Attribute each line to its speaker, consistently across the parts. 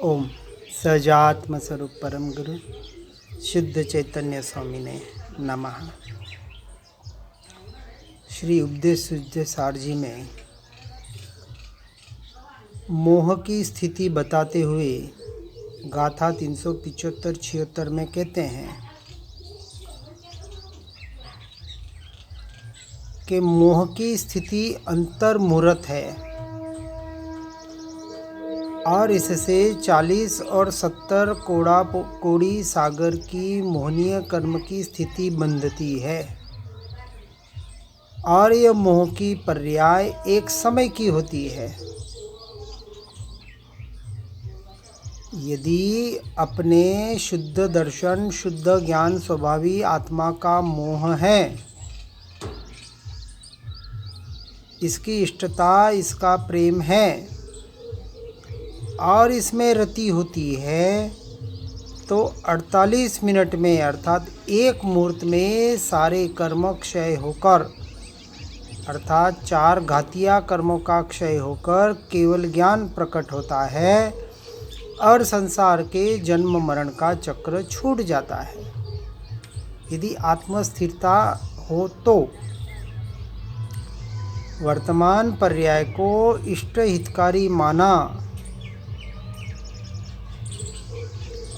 Speaker 1: ओम सजात्म स्वरूप परम गुरु शुद्ध चैतन्य स्वामी ने नमः। श्री उपदेश शुद्ध सार जी में मोह की स्थिति बताते हुए गाथा 375-76 में कहते हैं कि मोह की स्थिति अंतर्मुहूर्त है और इससे 40 और 70 कोड़ी सागर की मोहनीय कर्म की स्थिति बंधती है और यह मोह की पर्याय एक समय की होती है। यदि अपने शुद्ध दर्शन शुद्ध ज्ञान स्वभावी आत्मा का मोह है, इसकी इष्टता इसका प्रेम है और इसमें रति होती है, तो 48 मिनट में अर्थात एक मुहूर्त में सारे कर्म क्षय होकर अर्थात 4 घातिया कर्मों का क्षय होकर केवल ज्ञान प्रकट होता है और संसार के जन्म मरण का चक्र छूट जाता है। यदि आत्मस्थिरता हो तो वर्तमान पर्याय को इष्ट हितकारी माना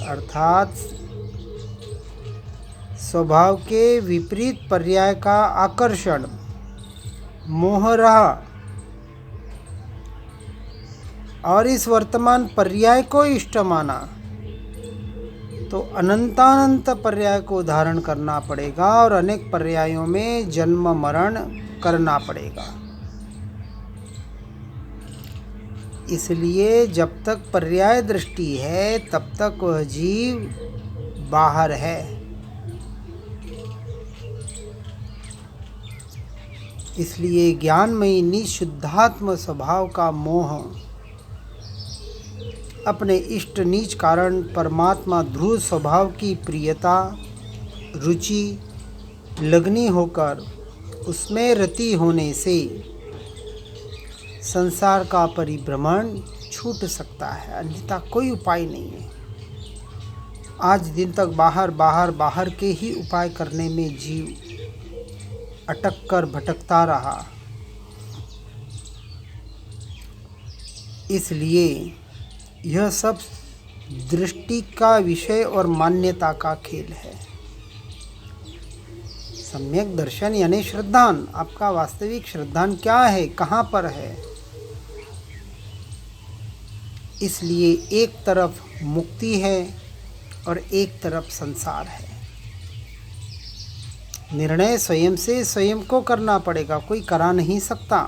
Speaker 1: अर्थात स्वभाव के विपरीत पर्याय का आकर्षण मोह रहा और इस वर्तमान पर्याय को इष्ट माना तो अनंतानंत पर्याय को धारण करना पड़ेगा और अनेक पर्यायों में जन्म मरण करना पड़ेगा। इसलिए जब तक पर्याय दृष्टि है तब तक वह जीव बाहर है। इसलिए ज्ञानमयी निशुद्धात्म स्वभाव का मोह अपने इष्ट नीच कारण परमात्मा ध्रुव स्वभाव की प्रियता रुचि लगनी होकर उसमें रति होने से संसार का परिभ्रमण छूट सकता है, अन्यथा कोई उपाय नहीं है। आज दिन तक बाहर के ही उपाय करने में जीव अटक कर भटकता रहा। इसलिए यह सब दृष्टि का विषय और मान्यता का खेल है। सम्यक दर्शन यानी श्रद्धान, आपका वास्तविक श्रद्धान क्या है, कहाँ पर है। इसलिए एक तरफ मुक्ति है और एक तरफ संसार है। निर्णय स्वयं से स्वयं को करना पड़ेगा, कोई करा नहीं सकता।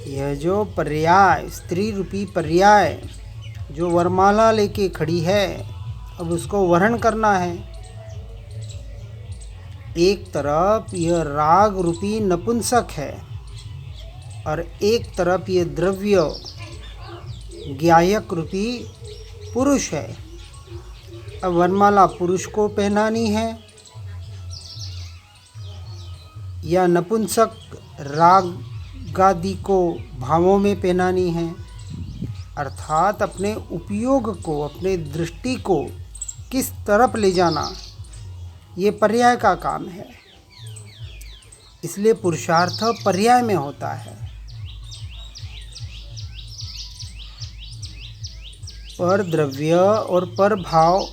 Speaker 1: यह जो पर्याय स्त्री रूपी पर्याय जो वरमाला लेके खड़ी है, अब उसको वरण करना है। एक तरफ यह राग रूपी नपुंसक है और एक तरफ यह द्रव्य ज्ञायक रूपी पुरुष है। अब वरमाला पुरुष को पहनानी है या नपुंसक रागादि को भावों में पहनानी है, अर्थात अपने उपयोग को अपने दृष्टि को किस तरफ ले जाना, ये पर्याय का काम है। इसलिए पुरुषार्थ पर्याय में होता है। पर द्रव्य और पर भाव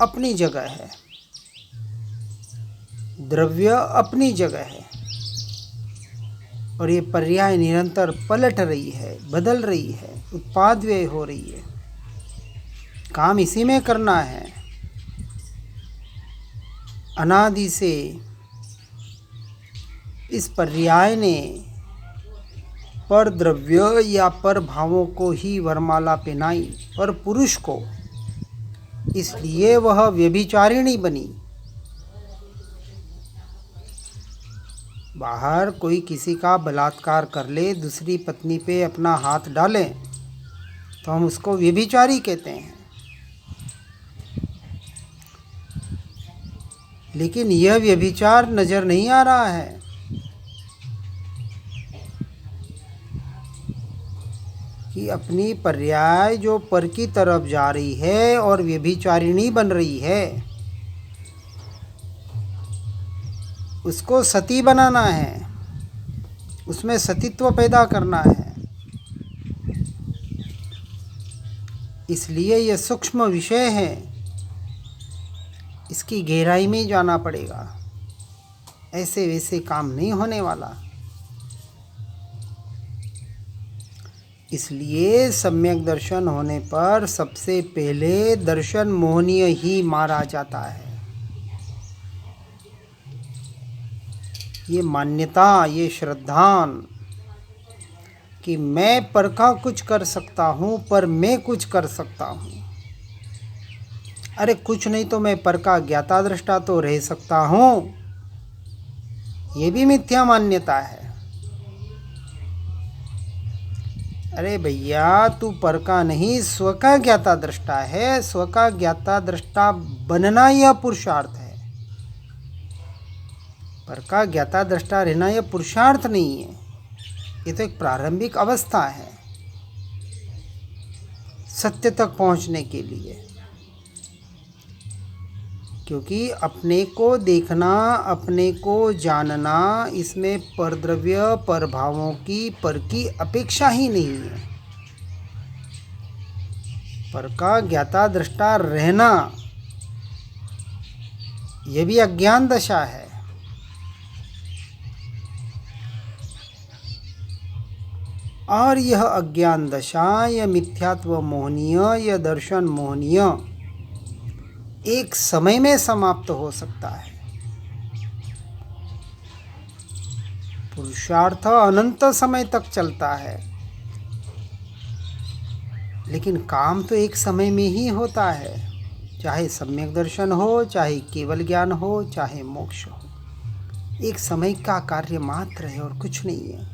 Speaker 1: अपनी जगह है, द्रव्य अपनी जगह है और ये पर्याय निरंतर पलट रही है, बदल रही है, उत्पाद व्यय हो रही है। काम इसी में करना है। अनादि से इस पर्याय ने पर द्रव्य या पर भावों को ही वरमाला पहनाई, पर पुरुष को, इसलिए वह व्यभिचारिणी बनी। बाहर कोई किसी का बलात्कार कर ले, दूसरी पत्नी पे अपना हाथ डाले तो हम उसको व्यभिचारी कहते हैं। लेकिन यह व्यभिचार नजर नहीं आ रहा है। कि अपनी पर्याय जो पर की तरफ जा रही है और व्यभिचारिणी बन रही है, उसको सती बनाना है, उसमें सतीत्व पैदा करना है। इसलिए यह सूक्ष्म विषय है, इसकी गहराई में जाना पड़ेगा, ऐसे वैसे काम नहीं होने वाला। इसलिए सम्यक दर्शन होने पर सबसे पहले दर्शन मोहनीय ही मारा जाता है। ये मान्यता, ये श्रद्धान कि मैं पर का कुछ कर सकता हूँ, पर मैं कुछ कर सकता हूँ। अरे कुछ नहीं तो मैं पर का ज्ञाता दृष्टा तो रह सकता हूँ, ये भी मिथ्या मान्यता है। अरे भैया, तू पर का नहीं, स्व का ज्ञाता दृष्टा है। स्व का ज्ञाता दृष्टा बनना यह पुरुषार्थ है। पर का ज्ञाता दृष्टा रहना यह पुरुषार्थ नहीं है, ये तो एक प्रारंभिक अवस्था है सत्य तक पहुंचने के लिए। क्योंकि अपने को देखना, अपने को जानना, इसमें परद्रव्य परभावों की पर की अपेक्षा ही नहीं है। पर का ज्ञाता दृष्टा रहना यह भी अज्ञान दशा है। और यह अज्ञान दशा, यह मिथ्यात्व मोहनीय, यह दर्शन मोहनीय एक समय में समाप्त हो सकता है। पुरुषार्थ अनंत समय तक चलता है, लेकिन काम तो एक समय में ही होता है, चाहे सम्यक दर्शन हो, चाहे केवल ज्ञान हो, चाहे मोक्ष हो। एक समय का कार्य मात्र है और कुछ नहीं है।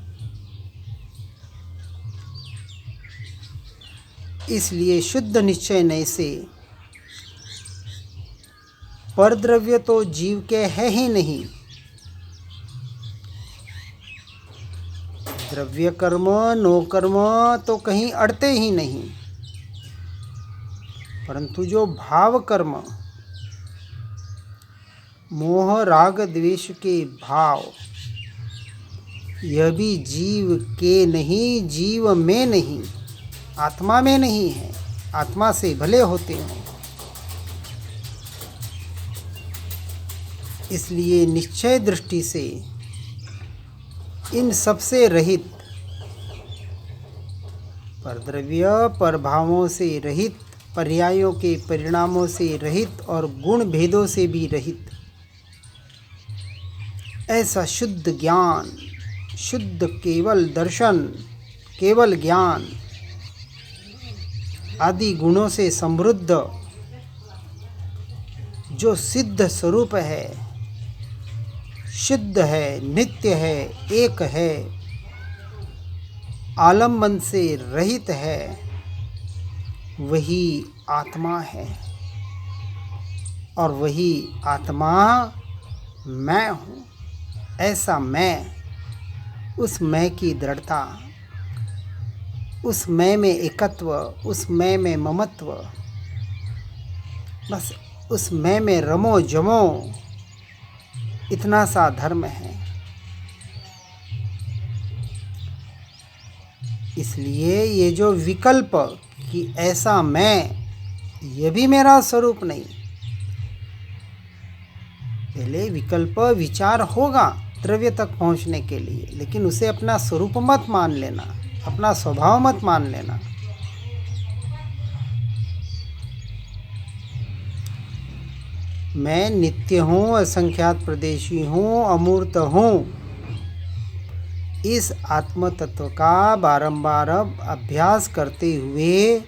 Speaker 1: इसलिए शुद्ध निश्चय नय से परद्रव्य तो जीव के है ही नहीं। द्रव्य कर्म, नो कर्म तो कहीं अड़ते ही नहीं, परंतु जो भाव कर्म, मोह राग द्वेष के भाव, यह भी जीव के नहीं, जीव में नहीं, आत्मा में नहीं है। आत्मा से भले होते हों। इसलिए निश्चय दृष्टि से इन सबसे रहित, परद्रव्य परभावों से रहित, पर्यायों के परिणामों से रहित और गुण भेदों से भी रहित ऐसा शुद्ध ज्ञान, शुद्ध केवल दर्शन, केवल ज्ञान आदि गुणों से समृद्ध जो सिद्ध स्वरूप है, शुद्ध है, नित्य है, एक है, आलम्बन से रहित है, वही आत्मा है। और वही आत्मा मैं हूँ। ऐसा मैं, उस मैं की दृढ़ता, उस मैं में एकत्व, उस मैं में ममत्व, बस उस मैं में रमो जमो, इतना सा धर्म है। इसलिए ये जो विकल्प कि ऐसा मैं, ये भी मेरा स्वरूप नहीं। पहले विकल्प विचार होगा द्रव्य तक पहुंचने के लिए, लेकिन उसे अपना स्वरूप मत मान लेना, अपना स्वभाव मत मान लेना। मैं नित्य हूँ, असंख्यात प्रदेशी हूँ, अमूर्त हूँ। इस आत्म तत्व का बारंबार अभ्यास करते हुए,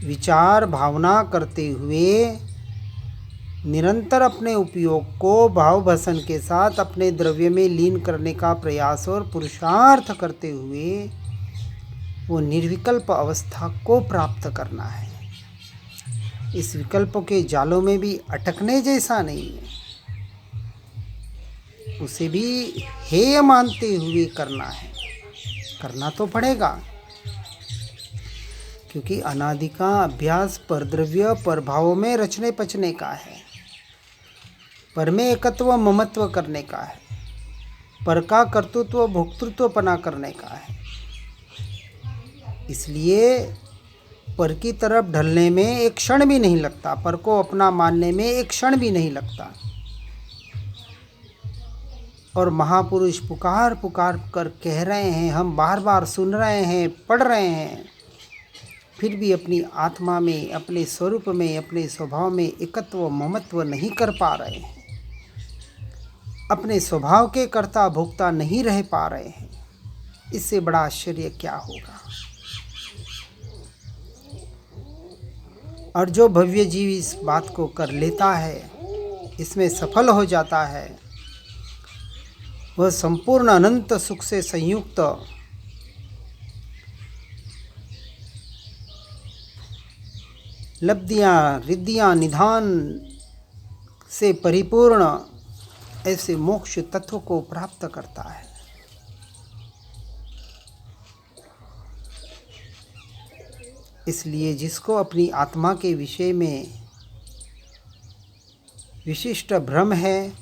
Speaker 1: विचार भावना करते हुए, निरंतर अपने उपयोग को भाव भसन के साथ अपने द्रव्य में लीन करने का प्रयास और पुरुषार्थ करते हुए वो निर्विकल्प अवस्था को प्राप्त करना है। इस विकल्पों के जालों में भी अटकने जैसा नहीं है, उसे भी हेय मानते हुए करना है। करना तो पड़ेगा, क्योंकि अनादि का अभ्यास परद्रव्य परभावों में रचने पचने का है, पर में एकत्व ममत्व करने का है, पर का कर्तृत्व भोक्तृत्वपना करने का है। इसलिए पर की तरफ ढलने में एक क्षण भी नहीं लगता, पर को अपना मानने में एक क्षण भी नहीं लगता। और महापुरुष पुकार पुकार कर कह रहे हैं, हम बार बार सुन रहे हैं, पढ़ रहे हैं, फिर भी अपनी आत्मा में, अपने स्वरूप में, अपने स्वभाव में एकत्व ममत्व नहीं कर पा रहे हैं, अपने स्वभाव के कर्ता भोक्ता नहीं रह पा रहे हैं। इससे बड़ा आश्चर्य क्या होगा। और जो भव्य जीव इस बात को कर लेता है, इसमें सफल हो जाता है, वह संपूर्ण अनंत सुख से संयुक्त लब्धियाँ, रिद्धियाँ, निधान से परिपूर्ण ऐसे मोक्ष तत्व को प्राप्त करता है। इसलिए जिसको अपनी आत्मा के विषय में विशिष्ट भ्रम है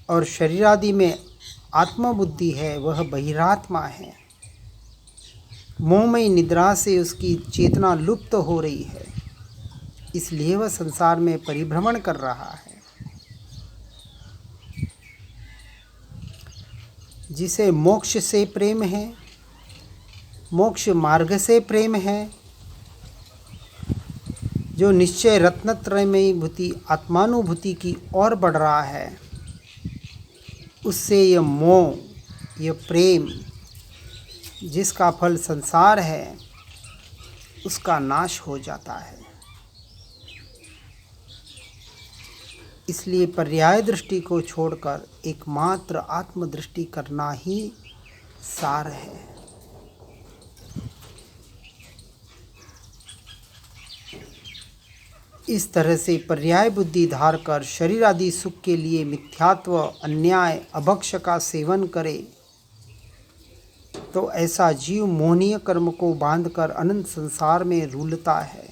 Speaker 1: और शरीरादि में आत्मबुद्धि है, वह बहिरात्मा है। मोहमयी निद्रा से उसकी चेतना लुप्त हो रही है, इसलिए वह संसार में परिभ्रमण कर रहा है। जिसे मोक्ष से प्रेम है, मोक्ष मार्ग से प्रेम है, जो निश्चय रत्नत्रयमयी भूति आत्मानुभूति की ओर बढ़ रहा है, उससे यह मोह, यह प्रेम जिसका फल संसार है, उसका नाश हो जाता है। इसलिए पर्याय दृष्टि को छोड़कर एकमात्र आत्मदृष्टि करना ही सार है। इस तरह से पर्याय बुद्धि धार कर शरीर आदि सुख के लिए मिथ्यात्व, अन्याय, अभक्ष का सेवन करे तो ऐसा जीव मोहनीय कर्म को बांधकर अनंत संसार में रूलता है।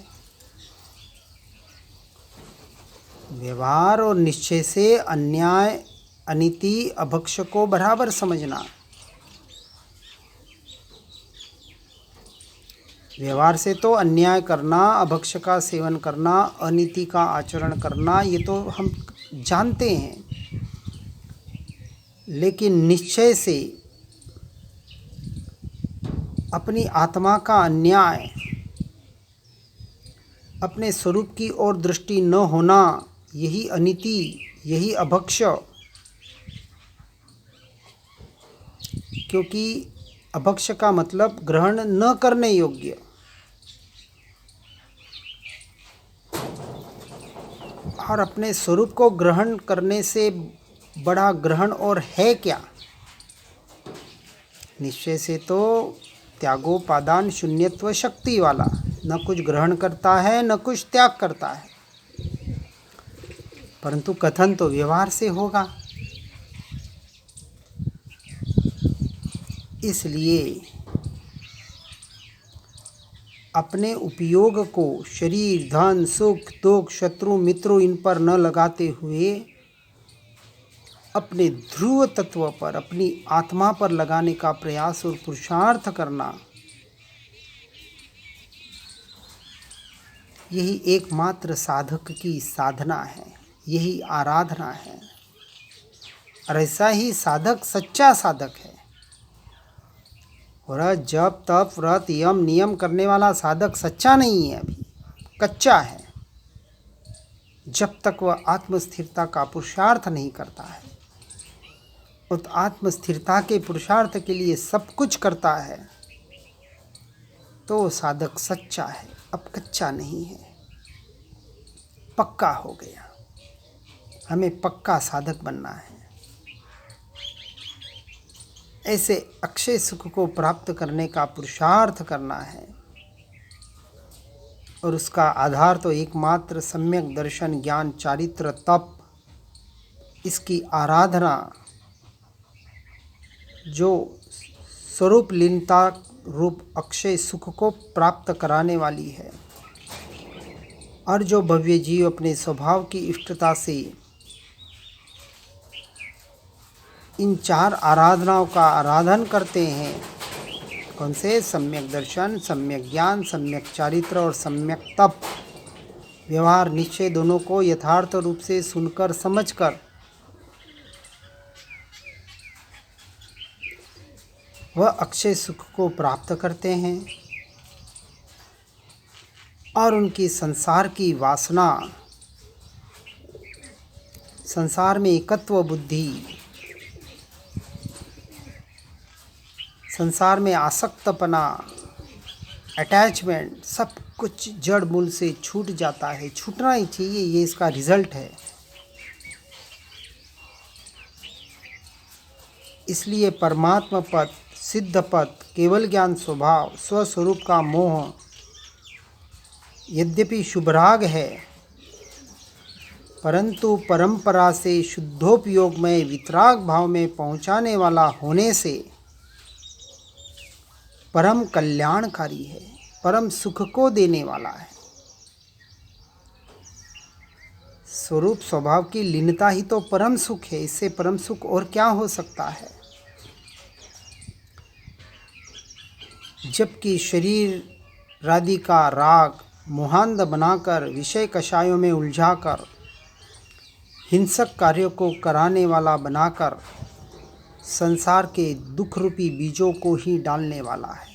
Speaker 1: व्यवहार और निश्चय से अन्याय, अनीति, अभक्ष को बराबर समझना। व्यवहार से तो अन्याय करना, अभक्ष का सेवन करना, अनीति का आचरण करना, ये तो हम जानते हैं। लेकिन निश्चय से अपनी आत्मा का अन्याय, अपने स्वरूप की ओर दृष्टि न होना, यही अनीति, यही अभक्ष। क्योंकि अभक्ष का मतलब ग्रहण न करने योग्य। और अपने स्वरूप को ग्रहण करने से बड़ा ग्रहण और है क्या। निश्चय से तो त्यागोपादान शून्यत्व शक्ति वाला, न कुछ ग्रहण करता है न कुछ त्याग करता है, परंतु कथन तो व्यवहार से होगा। इसलिए अपने उपयोग को शरीर, धन, सुख, दुख, शत्रु, मित्रों इन पर न लगाते हुए अपने ध्रुव तत्व पर, अपनी आत्मा पर लगाने का प्रयास और पुरुषार्थ करना, यही एकमात्र साधक की साधना है, यही आराधना है। और ऐसा ही साधक सच्चा साधक है। और जप तप व्रत यम नियम करने वाला साधक सच्चा नहीं है, अभी कच्चा है, जब तक वह आत्मस्थिरता का पुरुषार्थ नहीं करता है। और आत्मस्थिरता के पुरुषार्थ के लिए सब कुछ करता है तो साधक सच्चा है, अब कच्चा नहीं है, पक्का हो गया। हमें पक्का साधक बनना है। ऐसे अक्षय सुख को प्राप्त करने का पुरुषार्थ करना है। और उसका आधार तो एकमात्र सम्यक दर्शन, ज्ञान, चारित्र, तप, इसकी आराधना, जो स्वरूप लीनता रूप अक्षय सुख को प्राप्त कराने वाली है। और जो भव्य जीव अपने स्वभाव की इष्टता से इन 4 आराधनाओं का आराधन करते हैं, कौन से? सम्यक दर्शन, सम्यक ज्ञान, सम्यक चारित्र और सम्यक तप, व्यवहार, निश्चय दोनों को यथार्थ रूप से सुनकर समझकर वह अक्षय सुख को प्राप्त करते हैं और उनकी संसार की वासना, संसार में एकत्व बुद्धि, संसार में आसक्तपना, अटैचमेंट, सब कुछ जड़ मूल से छूट जाता है। छूटना ही चाहिए, ये इसका रिजल्ट है। इसलिए परमात्मा पद, सिद्ध पद, केवल ज्ञान स्वभाव, स्वस्वरूप का मोह यद्यपि शुभराग है, परंतु परंपरा से शुद्धोपयोग में वितराग भाव में पहुंचाने वाला होने से परम कल्याणकारी है, परम सुख को देने वाला है। स्वरूप स्वभाव की लीनता ही तो परम सुख है। इससे परम सुख और क्या हो सकता है? जबकि शरीर आदि का राग मोहांध बनाकर, विषय कषायों में उलझाकर, हिंसक कार्यों को कराने वाला बनाकर संसार के दुख रूपी बीजों को ही डालने वाला है।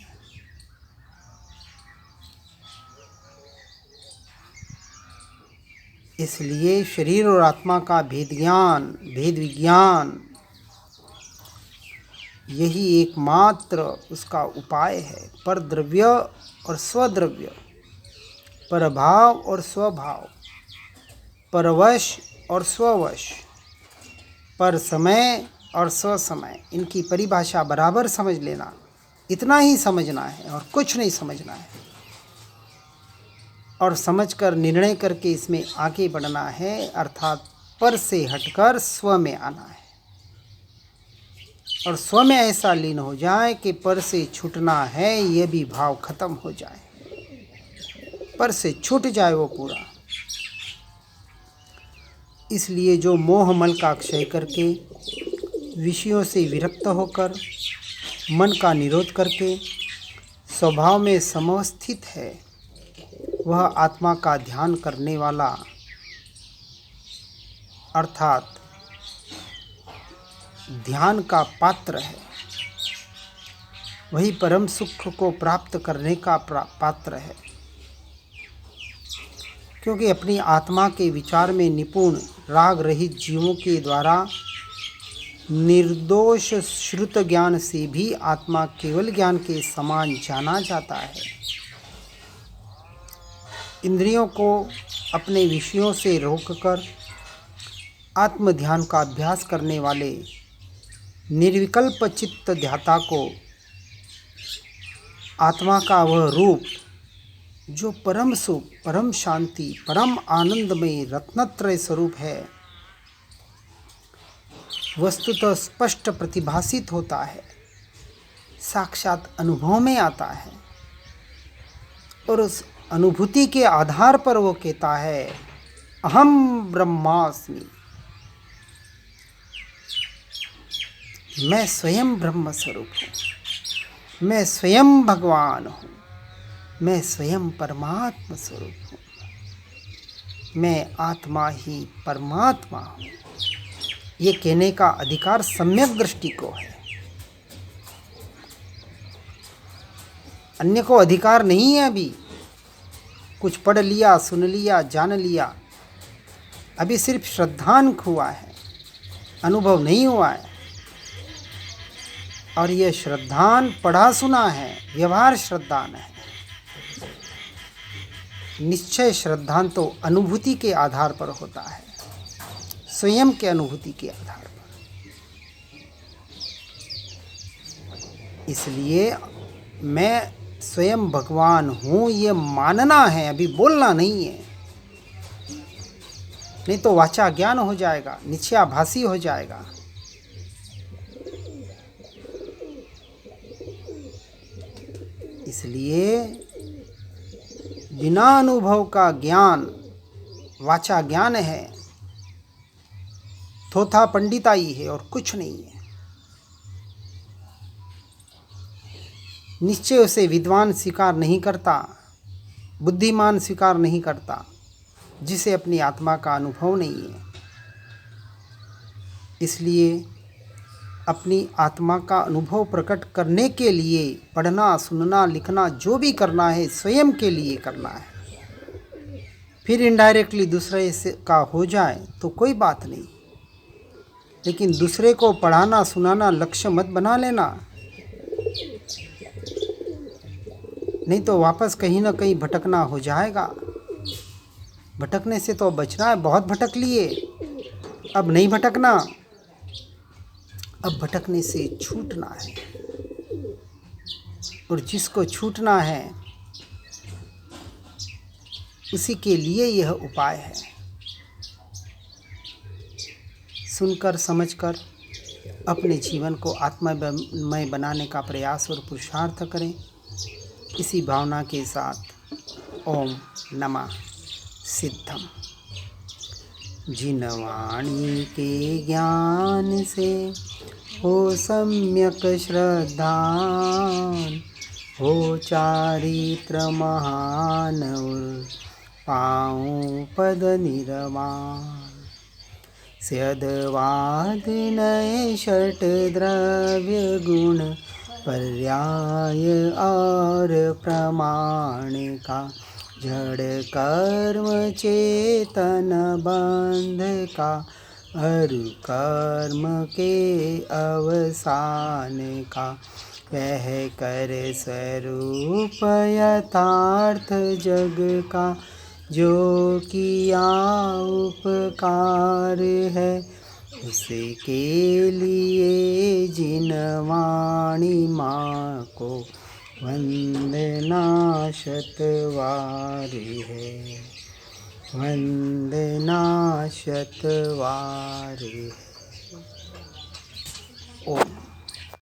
Speaker 1: इसलिए शरीर और आत्मा का भेद विज्ञान यही एकमात्र उसका उपाय है। पर द्रव्य और स्वद्रव्य, परभाव और स्वभाव, परवश और स्ववश, पर समय और स्वसमय, इनकी परिभाषा बराबर समझ लेना। इतना ही समझना है और कुछ नहीं समझना है, और समझकर निर्णय करके इसमें आगे बढ़ना है। अर्थात पर से हटकर स्व में आना है और स्व में ऐसा लीन हो जाए कि पर से छूटना है यह भी भाव खत्म हो जाए, पर से छूट जाए वो पूरा। इसलिए जो मोह मल का क्षय करके, विषयों से विरक्त होकर, मन का निरोध करके स्वभाव में समवस्थित है, वह आत्मा का ध्यान करने वाला अर्थात ध्यान का पात्र है। वही परम सुख को प्राप्त करने का पात्र है, क्योंकि अपनी आत्मा के विचार में निपुण राग रहित जीवों के द्वारा निर्दोष श्रुत ज्ञान से भी आत्मा केवल ज्ञान के समान जाना जाता है। इंद्रियों को अपने विषयों से रोककर आत्म ध्यान का अभ्यास करने वाले निर्विकल्प चित्त ध्याता को आत्मा का वह रूप जो परम सुख, परम शांति, परम आनंदमय रत्नत्रय स्वरूप है, वस्तुतः स्पष्ट प्रतिभासित होता है, साक्षात अनुभव में आता है। और उस अनुभूति के आधार पर वो कहता है अहम ब्रह्मास्मि, मैं स्वयं ब्रह्म स्वरूप हूँ, मैं स्वयं भगवान हूँ, मैं स्वयं परमात्मा स्वरूप हूँ, मैं आत्मा ही परमात्मा हूँ। ये कहने का अधिकार सम्यक दृष्टि को है, अन्य को अधिकार नहीं है। अभी कुछ पढ़ लिया, सुन लिया, जान लिया, अभी सिर्फ श्रद्धांक हुआ है, अनुभव नहीं हुआ है। और यह श्रद्धान पढ़ा सुना है, व्यवहार श्रद्धान है। निश्चय श्रद्धान तो अनुभूति के आधार पर होता है, स्वयं के अनुभूति के आधार पर। इसलिए मैं स्वयं भगवान हूँ ये मानना है, अभी बोलना नहीं है। नहीं तो वाचा ज्ञान हो जाएगा, निश्चयाभासी हो जाएगा। इसलिए बिना अनुभव का ज्ञान वाचा ज्ञान है, थोथा पंडिताई है और कुछ नहीं है। निश्चय उसे विद्वान स्वीकार नहीं करता, बुद्धिमान स्वीकार नहीं करता, जिसे अपनी आत्मा का अनुभव नहीं है। इसलिए अपनी आत्मा का अनुभव प्रकट करने के लिए पढ़ना, सुनना, लिखना, जो भी करना है स्वयं के लिए करना है। फिर इनडायरेक्टली दूसरे से का हो जाए तो कोई बात नहीं, लेकिन दूसरे को पढ़ाना सुनाना लक्ष्य मत बना लेना, नहीं तो वापस कहीं ना कहीं भटकना हो जाएगा। भटकने से तो बचना है, बहुत भटक लिए, अब नहीं भटकना, अब भटकने से छूटना है। और जिसको छूटना है उसी के लिए यह उपाय है। सुनकर समझकर अपने जीवन को आत्ममय बनाने का प्रयास और पुरुषार्थ करें। इसी भावना के साथ ओम नमः सिद्धम। जिन वाणी के ज्ञान से हो सम्यक श्रद्धान, हो चारित्र महान और पाऊँ पद निर्वाण। स्यदवाद नए षट द्रव्य गुण पर्याय और प्रमाण का, जड़ कर्म चेतन बंध का, अरु कर्म के अवसान का, वह कर स्वरूप यथार्थ जग का, जो किया उपकार है, उसके लिए जिन वाणी माँ को वंदना शतवार है, वंदना शतवार है। ओम।